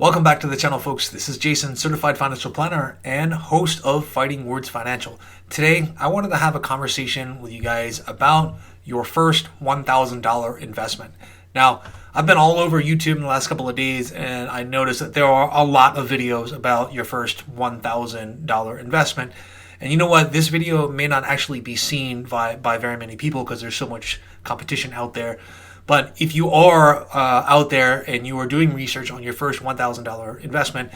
Welcome back to the channel, folks. This is Jason, certified financial planner and host of Fighting Words Financial. Today, I wanted to have a conversation with you guys about your first $1,000 investment. Now, I've been all over YouTube in the last couple of days, and I noticed that there are a lot of videos about your first $1,000 investment. And you know what? This video may not actually be seen by very many people because there's so much competition out there. But if you are out there and you are doing research on your first $1,000 investment,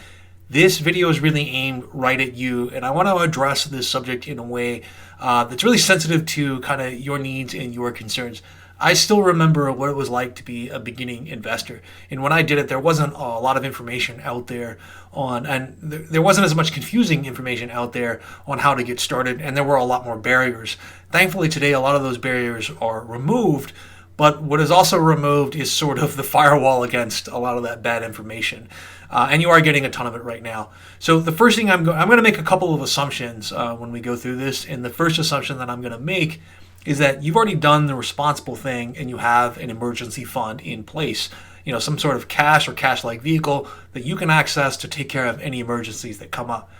this video is really aimed right at you. And I want to address this subject in a way that's really sensitive to kind of your needs and your concerns. I still remember what it was like to be a beginning investor. And when I did it, there wasn't a lot of information out there and there wasn't as much confusing information out there on how to get started. And there were a lot more barriers. Thankfully, today, a lot of those barriers are removed. But what is also removed is sort of the firewall against a lot of that bad information. And you are getting a ton of it right now. So the first thing I'm going to make a couple of assumptions when we go through this. And the first assumption that I'm going to make is that you've already done the responsible thing and you have an emergency fund in place. You know, some sort of cash or cash-like vehicle that you can access to take care of any emergencies that come up.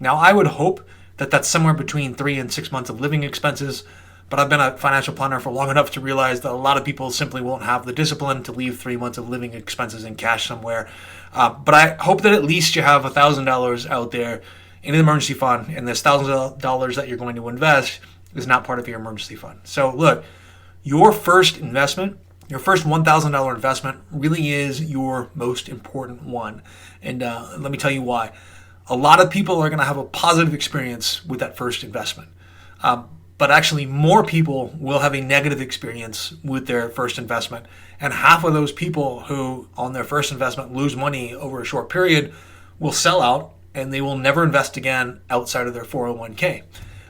Now, I would hope that that's somewhere between 3 and 6 months of living expenses. But I've been a financial planner for long enough to realize that a lot of people simply won't have the discipline to leave 3 months of living expenses in cash somewhere. But I hope that at least you have $1,000 out there in an emergency fund, and this $1,000 that you're going to invest is not part of your emergency fund. So look, your first investment, your first $1,000 investment really is your most important one. And let me tell you why. A lot of people are going to have a positive experience with that first investment. But actually more people will have a negative experience with their first investment. And half of those people who on their first investment lose money over a short period will sell out and they will never invest again outside of their 401k.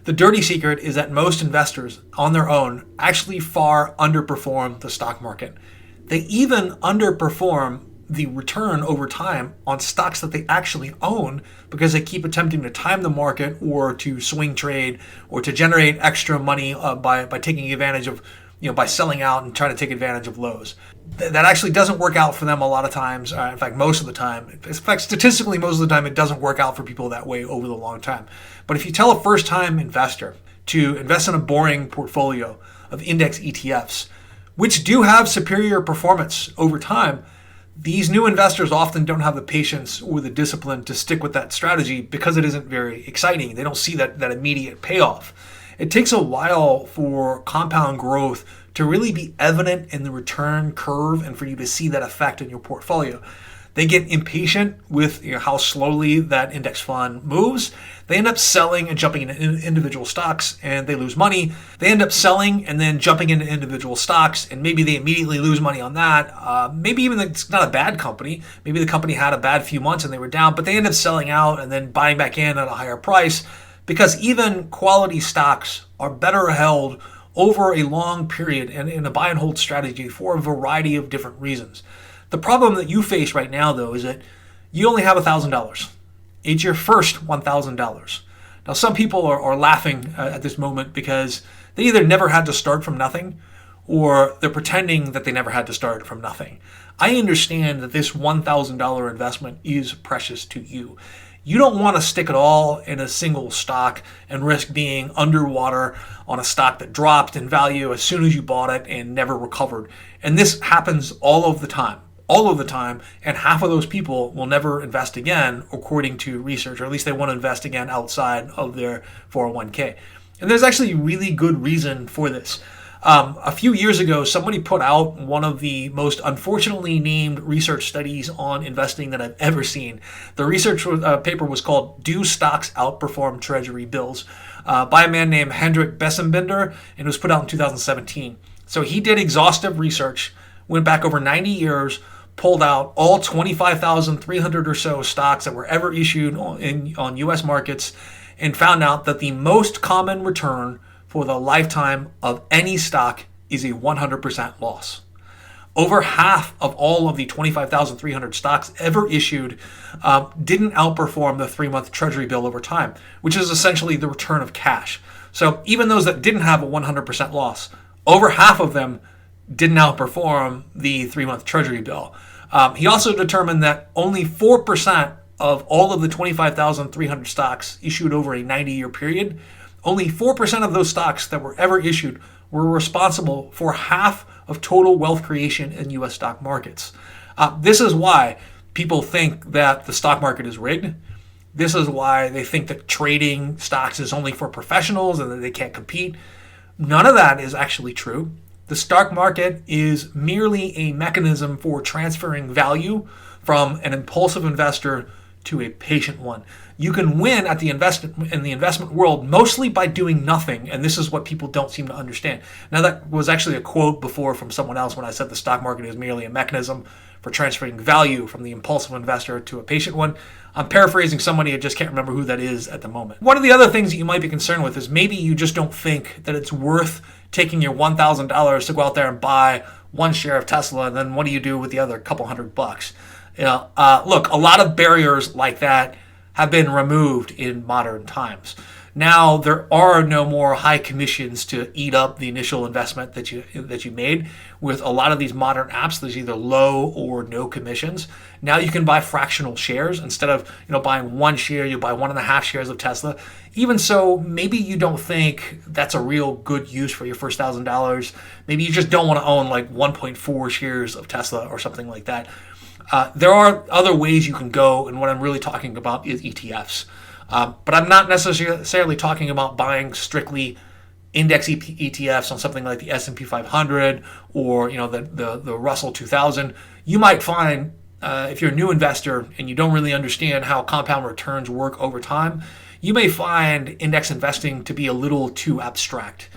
The dirty secret is that most investors on their own actually far underperform the stock market. They even underperform the return over time on stocks that they actually own because they keep attempting to time the market or to swing trade or to generate extra money by taking advantage of, by selling out and trying to take advantage of lows. That actually doesn't work out for them a lot of times. In fact, most of the time. In fact, statistically, most of the time, it doesn't work out for people that way over the long time. But if you tell a first-time investor to invest in a boring portfolio of index ETFs, which do have superior performance over time, these new investors often don't have the patience or the discipline to stick with that strategy because it isn't very exciting. They don't see that immediate payoff. It takes a while for compound growth to really be evident in the return curve and for you to see that effect in your portfolio. They get impatient with how slowly that index fund moves. They end up selling and jumping into individual stocks and they lose money. They end up selling and then jumping into individual stocks and maybe they immediately lose money on that. Maybe even it's not a bad company. Maybe the company had a bad few months and they were down, but they end up selling out and then buying back in at a higher price because even quality stocks are better held over a long period and in a buy and hold strategy for a variety of different reasons. The problem that you face right now, though, is that you only have $1,000. It's your first $1,000. Now, some people are laughing at this moment because they either never had to start from nothing or they're pretending that they never had to start from nothing. I understand that this $1,000 investment is precious to you. You don't want to stick it all in a single stock and risk being underwater on a stock that dropped in value as soon as you bought it and never recovered. And this happens all of the time. And half of those people will never invest again, according to research, or at least they won't invest again outside of their 401k. And there's actually really good reason for this. A few years ago, somebody put out one of the most unfortunately named research studies on investing that I've ever seen. The research paper was called "Do Stocks Outperform Treasury Bills?" By a man named Hendrik Bessembinder, and it was put out in 2017. So he did exhaustive research, went back over 90 years, pulled out all 25,300 or so stocks that were ever issued on U.S. markets, and found out that the most common return for the lifetime of any stock is a 100% loss. Over half of all of the 25,300 stocks ever issued didn't outperform the 3-month treasury bill over time, which is essentially the return of cash. So even those that didn't have a 100% loss, over half of them didn't outperform the 3-month treasury bill. He also determined that only 4% of all of the 25,300 stocks issued over a 90-year period, only 4% of those stocks that were ever issued were responsible for half of total wealth creation in U.S. stock markets. This is why people think that the stock market is rigged. This is why they think that trading stocks is only for professionals and that they can't compete. None of that is actually true. The stock market is merely a mechanism for transferring value from an impulsive investor to a patient one. You can win at the investment world mostly by doing nothing, and this is what people don't seem to understand. Now, that was actually a quote before from someone else when I said the stock market is merely a mechanism for transferring value from the impulsive investor to a patient one. I'm paraphrasing somebody, I just can't remember who that is at the moment. One of the other things that you might be concerned with is maybe you just don't think that it's worth taking your $1,000 to go out there and buy one share of Tesla, and then what do you do with the other couple $100? Look, a lot of barriers like that have been removed in modern times. Now there are no more high commissions to eat up the initial investment that you made. With a lot of these modern apps, there's either low or no commissions. Now you can buy fractional shares instead of buying one share. You buy 1.5 shares of Tesla. Even so, maybe you don't think that's a real good use for your first $1,000. Maybe you just don't want to own like 1.4 shares of Tesla or something like that. There are other ways you can go, and what I'm really talking about is ETFs. But I'm not necessarily talking about buying strictly index ETFs on something like the S&P 500 or the Russell 2000. You might find if you're a new investor and you don't really understand how compound returns work over time, you may find index investing to be a little too abstract.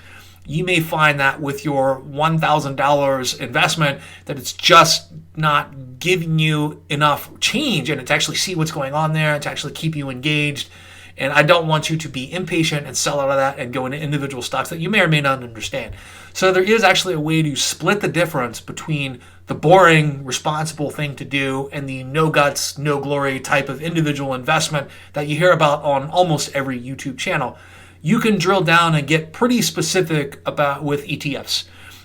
You may find that with your $1,000 investment that it's just not giving you enough change and to actually see what's going on there and to actually keep you engaged. And I don't want you to be impatient and sell out of that and go into individual stocks that you may or may not understand. So there is actually a way to split the difference between the boring, responsible thing to do and the no guts, no glory type of individual investment that you hear about on almost every YouTube channel. You can drill down and get pretty specific with ETFs.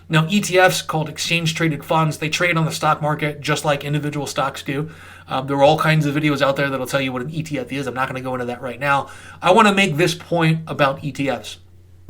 Now, ETFs, called exchange traded funds, they trade on the stock market just like individual stocks do. There are all kinds of videos out there that'll tell you what an ETF is. I'm not going to go into that right now. I want to make this point about ETFs.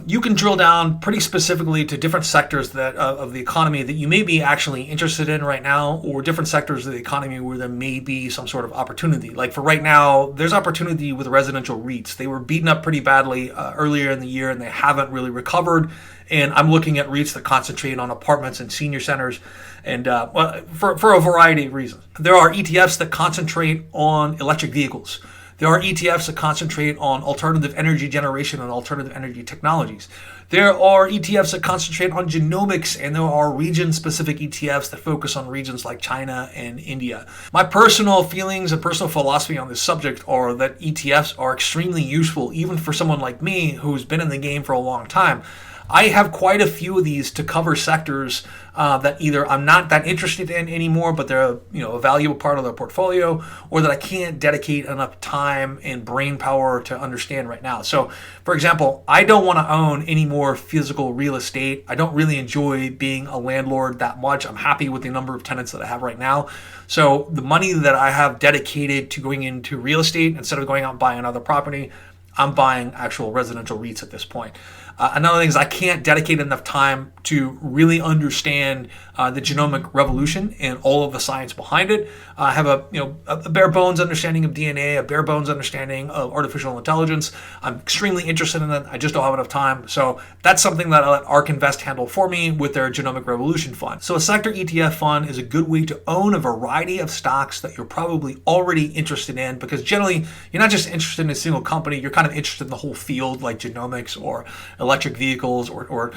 You can drill down pretty specifically to different sectors of the economy that you may be actually interested in right now, or different sectors of the economy where there may be some sort of opportunity. Like for right now, there's opportunity with residential REITs. They were beaten up pretty badly earlier in the year, and they haven't really recovered. And I'm looking at REITs that concentrate on apartments and senior centers, and for a variety of reasons. There are ETFs that concentrate on electric vehicles. There are ETFs that concentrate on alternative energy generation and alternative energy technologies. There are ETFs that concentrate on genomics, and there are region-specific ETFs that focus on regions like China and India. My personal feelings and personal philosophy on this subject are that ETFs are extremely useful, even for someone like me who's been in the game for a long time. I have quite a few of these to cover sectors that either I'm not that interested in anymore, but they're a valuable part of their portfolio, or that I can't dedicate enough time and brain power to understand right now. So, for example, I don't want to own any more physical real estate. I don't really enjoy being a landlord that much. I'm happy with the number of tenants that I have right now. So the money that I have dedicated to going into real estate, instead of going out and buying another property, I'm buying actual residential REITs at this point. Another thing is I can't dedicate enough time to really understand the genomic revolution and all of the science behind it. I have a bare bones understanding of DNA, a bare bones understanding of artificial intelligence. I'm extremely interested in that. I just don't have enough time. So that's something that I let ARK Invest handle for me with their Genomic Revolution Fund. So a sector ETF fund is a good way to own a variety of stocks that you're probably already interested in, because generally you're not just interested in a single company, you're kind of interested in the whole field, like genomics or electric vehicles or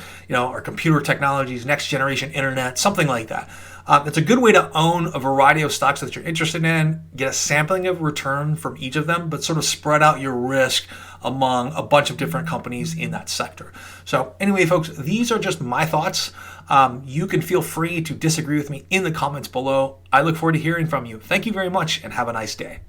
computer technologies, next generation internet, something like that. It's a good way to own a variety of stocks that you're interested in, get a sampling of return from each of them, but sort of spread out your risk among a bunch of different companies in that sector. So anyway, folks, these are just my thoughts. You can feel free to disagree with me in the comments below. I look forward to hearing from you. Thank you very much and have a nice day.